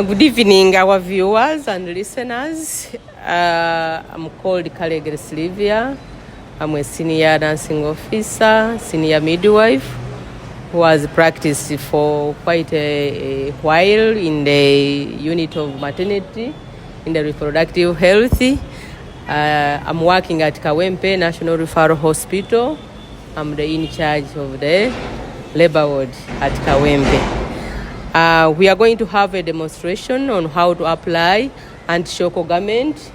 Good evening, our viewers and listeners. I'm called Kalegere Sylvia. I'm a senior nursing officer, senior midwife, who has practiced for quite a while in the unit of maternity, in the reproductive health. I'm working at Kawempe National Referral Hospital. I'm the in charge of the labor ward at Kawempe. We are going to have a demonstration on how to apply anti-shock garment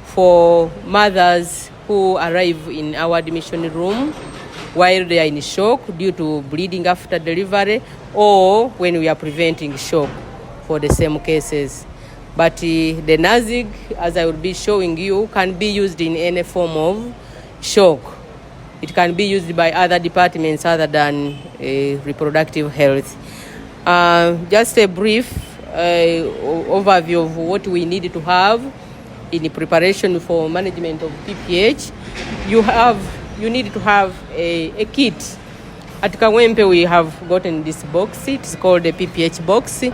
for mothers who arrive in our admission room while they are in shock due to bleeding after delivery, or when we are preventing shock for the same cases. But the NAZIG, as I will be showing you, can be used in any form of shock. It can be used by other departments other than reproductive health. Just a brief overview of what we need to have in preparation for management of PPH. You need to have a kit. At Kawempe we have gotten this box. It's called the PPH box.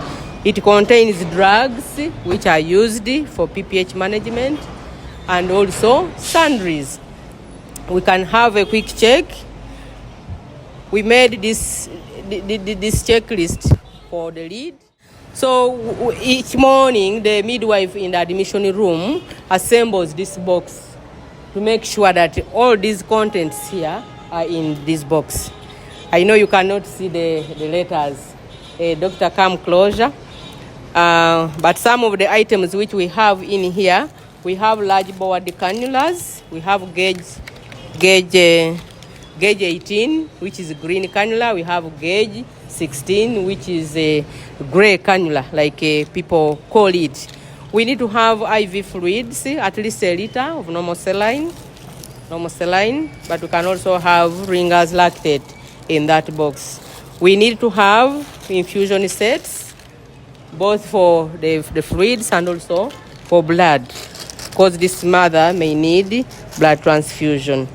It contains drugs which are used for PPH management and also sundries. We can have a quick check. We made this checklist for the lead. So each morning the midwife in the admission room assembles this box to make sure that all these contents here are in this box. I know you cannot see the letters. Doctor, come closer. But some of the items which we have in here, we have large board cannulas. We have gauge 18, which is green cannula. We have gauge 16, which is a gray cannula, like people call it. We need to have IV fluids, at least a liter of normal saline, but we can also have Ringer's lactate in that box. We need to have infusion sets, both for the fluids and also for blood, because this mother may need blood transfusion.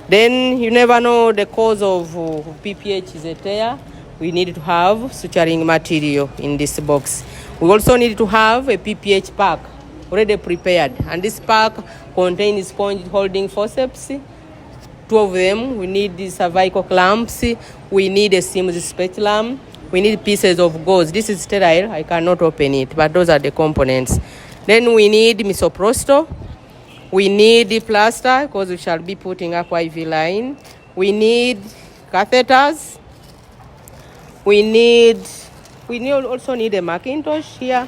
Then you never know the cause of PPH is a tear. We need to have suturing material in this box. We also need to have a PPH pack already prepared. And this pack contains sponge holding forceps, 2 of them. We need the cervical clamps. We need a Sims speculum. We need pieces of gauze. This is sterile. I cannot open it, but those are the components. Then we need misoprostol. We need the plaster because we shall be putting up IV line. We need catheters. We also need a Macintosh here.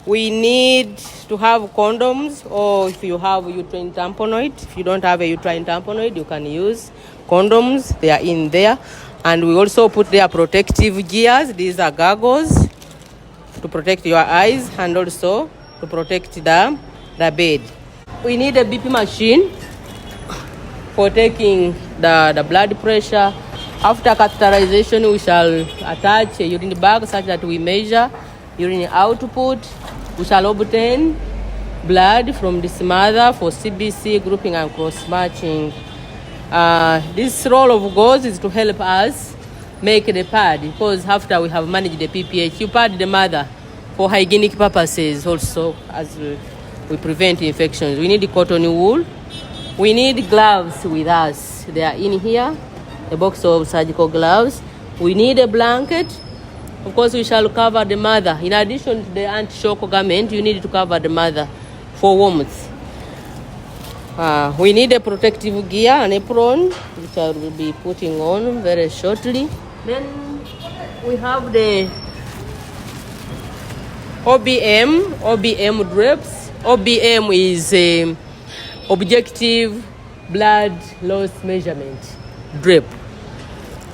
We need to have condoms, or if you have uterine tamponade. If you don't have a uterine tamponade, you can use condoms. They are in there. And we also put there protective gears. These are goggles to protect your eyes and also to protect the bed. We need a BP machine for taking the blood pressure. After catheterization, we shall attach a urine bag such that we measure urine output. We shall obtain blood from this mother for CBC grouping and cross-matching. This roll of gauze is to help us make the pad, because after we have managed the PPH, you pad the mother for hygienic purposes also, as we prevent infections. We need cotton wool. We need gloves with us. They are in here. A box of surgical gloves. We need a blanket. Of course, we shall cover the mother. In addition to the anti-shock garment, you need to cover the mother for warmth. We need a protective gear, an apron, which I will be putting on very shortly. Then we have the OBM drips. OBM is a objective blood loss measurement drip.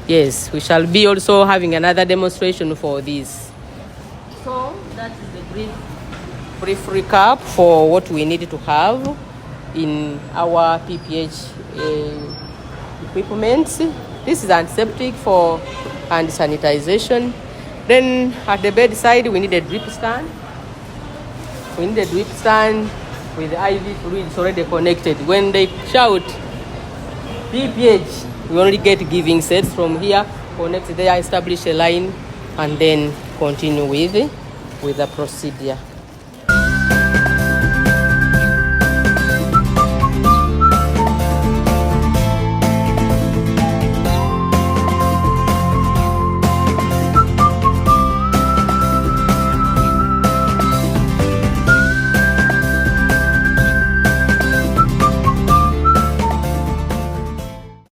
Yes, we shall be also having another demonstration for this. So that is the brief recap for what we need to have in our PPH equipment. This is antiseptic and sanitization. Then at the bedside, we need a drip stand. We need a drip stand with the IV fluids already connected. When they shout PPH, we only get giving sets from here, connect there, establish a line, and then continue with with the procedure.